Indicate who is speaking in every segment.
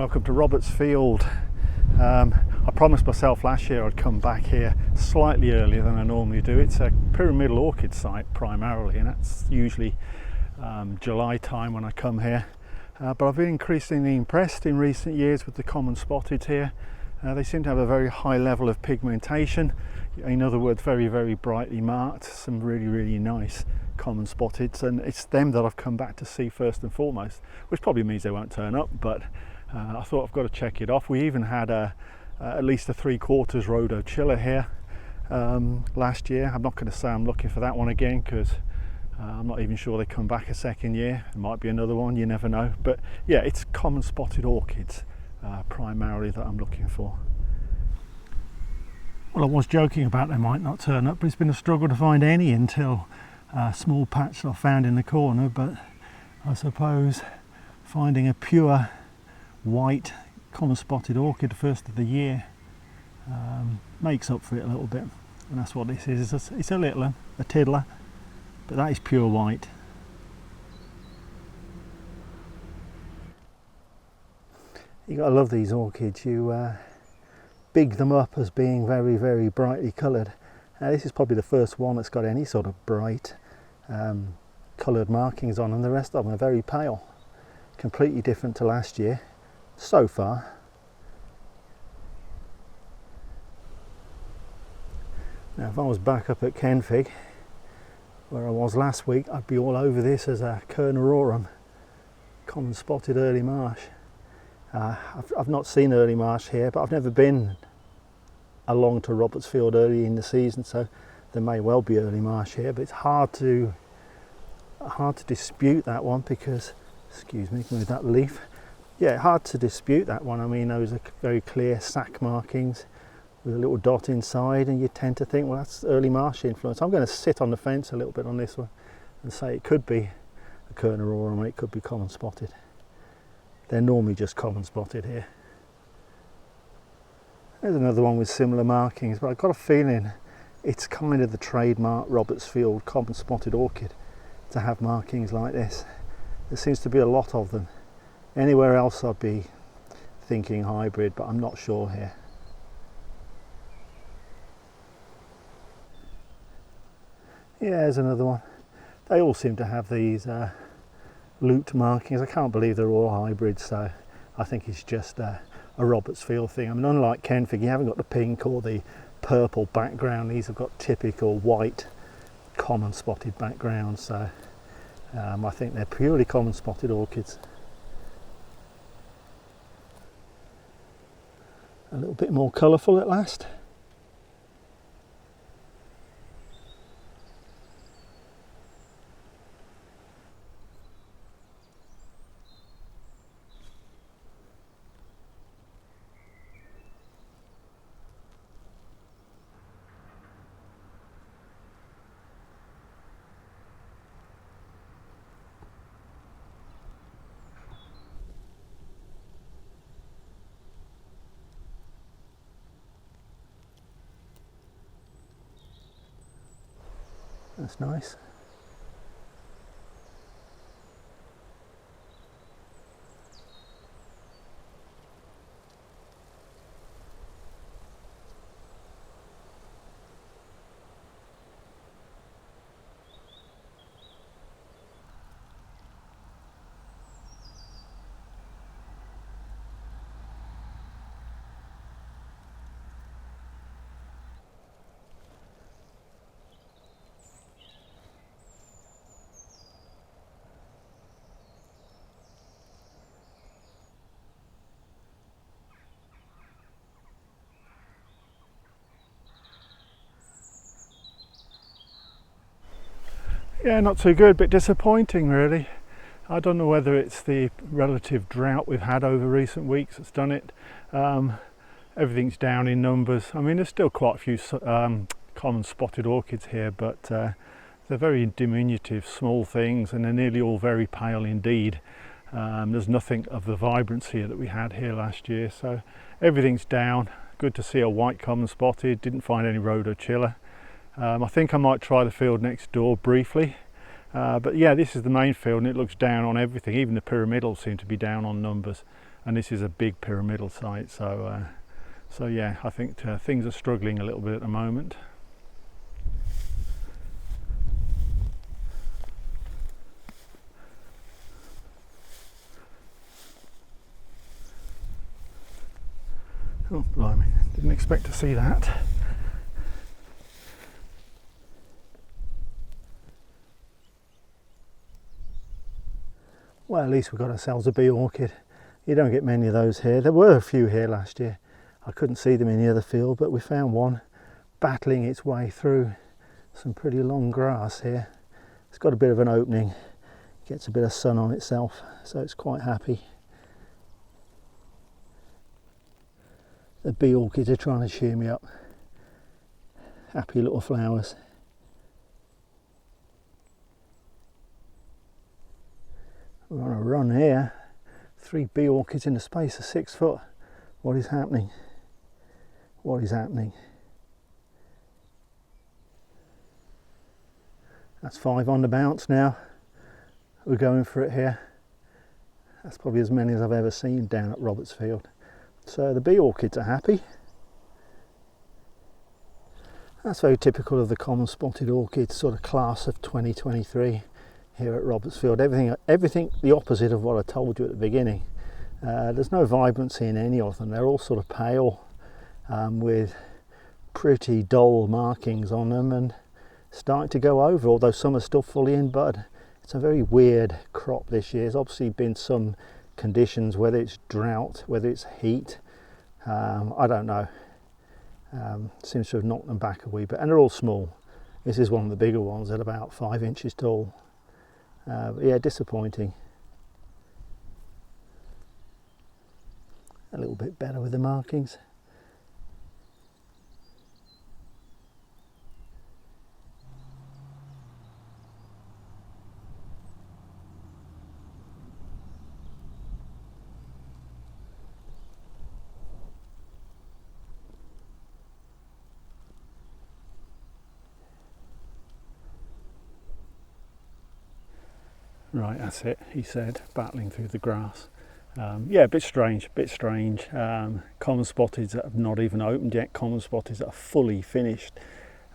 Speaker 1: welcome to Roberts Field. I promised myself last year I'd come back here slightly earlier than I normally do. It's a Pyramidal Orchid site primarily, and that's usually July time when I come here. But I've been increasingly impressed in recent years with the Common Spotteds here. They seem to have a very high level of pigmentation. In other words, very, very brightly marked. Some really, really nice Common Spotteds, and it's them that I've come back to see first and foremost, which probably means they won't turn up, but I thought I've got to check it off. We even had at least a 3/4 rhodocilla here last year. I'm not going to say I'm looking for that one again, because I'm not even sure they come back a second year. There might be another one, you never know. But yeah, it's Common Spotted Orchids primarily that I'm looking for. Well, I was joking about they might not turn up, but it's been a struggle to find any until a small patch I found in the corner. But I suppose finding a pure white Common Spotted Orchid first of the year makes up for it a little bit, and that's what this is. It's a little one, a tiddler, but that is pure white. You gotta love these orchids. You big them up as being very, very brightly coloured. This is probably the first one that's got any sort of bright coloured markings on, and the rest of them are very pale, completely different to last year so far. Now, if I was back up at Kenfig where I was last week, I'd be all over this as a Kernerorum Common Spotted Early Marsh. I've not seen early marsh here, but I've never been along to Roberts Field early in the season, so there may well be early marsh here, but it's hard to dispute that one, because, excuse me, move that leaf. Yeah, hard to dispute that one. I mean, those are very clear sac markings with a little dot inside, and you tend to think, well, that's early marsh influence. I'm going to sit on the fence a little bit on this one and say it could be a Kernerorum, it could be Common Spotted. They're normally just Common Spotted here. There's another one with similar markings, but I've got a feeling it's kind of the trademark Roberts Field Common Spotted Orchid to have markings like this. There seems to be a lot of them. Anywhere else I'd be thinking hybrid, but I'm not sure here. Yeah, there's another one. They all seem to have these looped markings. I can't believe they're all hybrids, so I think it's just a Roberts Field thing. I mean, unlike Kenfig, you haven't got the pink or the purple background. These have got typical white Common Spotted backgrounds, so I think they're purely Common Spotted Orchids. A little bit more colourful at last. That's nice. Yeah, not too good, bit disappointing really. I don't know whether it's the relative drought we've had over recent weeks that's done it. Everything's down in numbers. I mean, there's still quite a few Common Spotted Orchids here, but they're very diminutive, small things, and they're nearly all very pale indeed. There's nothing of the vibrancy that we had here last year, so everything's down. Good to see a white Common Spotted. Didn't find any rhodocilla. I think I might try the field next door briefly, but yeah, this is the main field and it looks down on everything. Even the pyramidals seem to be down on numbers. and this is a big pyramidal site, so so yeah, I think things are struggling a little bit at the moment. Oh blimey, didn't expect to see that. Well, at least we got ourselves a bee orchid. You don't get many of those here. There were a few here last year. I couldn't see them in the other field, but we found one battling its way through some pretty long grass here. It's got a bit of an opening, gets a bit of sun on itself, so it's quite happy. The bee orchids are trying to cheer me up. Happy little flowers. We're on a run here. 3 bee orchids in the space of 6 foot. What is happening? What is happening? That's 5 on the bounce now. We're going for it here. That's probably as many as I've ever seen down at Robertsfield. So the bee orchids are happy. That's very typical of the Common Spotted Orchids sort of class of 2023 here at Robertsfield. Everything the opposite of what I told you at the beginning. There's no vibrancy in any of them. They're all sort of pale with pretty dull markings on them and starting to go over, although some are still fully in bud. It's a very weird crop this year. There's obviously been some conditions, whether it's drought, whether it's heat, I don't know. Seems to have knocked them back a wee bit, and they're all small. This is one of the bigger ones at about 5 inches tall. But yeah, disappointing. A little bit better with the markings. Right, that's it, he said, battling through the grass. Yeah, a bit strange. Common Spotted that have not even opened yet, Common Spotted that are fully finished.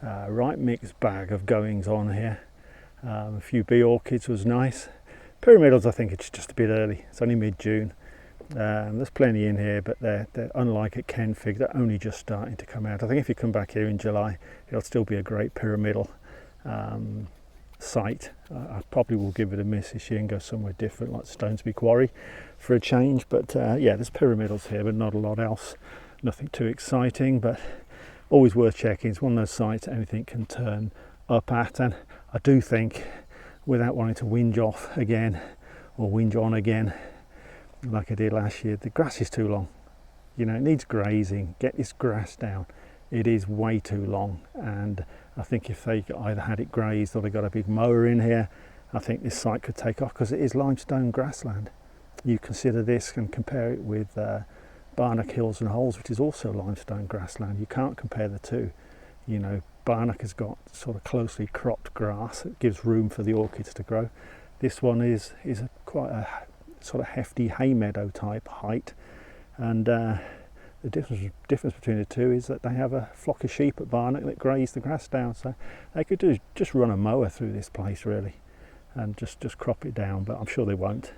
Speaker 1: Right mixed bag of goings on here. A few bee orchids was nice. Pyramidals, I think it's just a bit early. It's only mid-June. There's plenty in here, but they're unlike at Kenfig, they're only just starting to come out. I think if you come back here in July, it'll still be a great pyramidal site. I probably will give it a miss this year and go somewhere different like Stonesby Quarry for a change, but yeah, there's pyramidals here but not a lot else. Nothing too exciting, but always worth checking. It's one of those sites anything can turn up at, and I do think, without wanting to whinge off again or whinge on again like I did last year, the grass is too long. You know, it needs grazing. Get this grass down. It is way too long, and I think if they either had it grazed or they got a big mower in here, I think this site could take off, because it is limestone grassland. You consider this and compare it with Barnock Hills and Holes, which is also limestone grassland. You can't compare the two. You know, Barnock has got sort of closely cropped grass that gives room for the orchids to grow. This one is quite a sort of hefty hay meadow type height, and the difference between the two is that they have a flock of sheep at Barnock that graze the grass down, so they could just run a mower through this place really and just crop it down, but I'm sure they won't.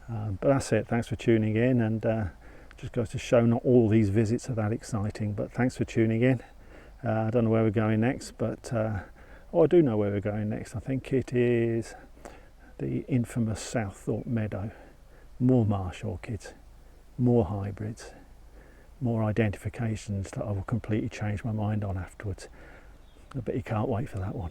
Speaker 1: But that's it. Thanks for tuning in, and just goes to show not all these visits are that exciting, but thanks for tuning in. I don't know where we're going next, but I do know where we're going next. I think it is the infamous Souththorpe Meadow. More marsh orchids, more hybrids, more identifications that I will completely change my mind on afterwards. I bet you can't wait for that one.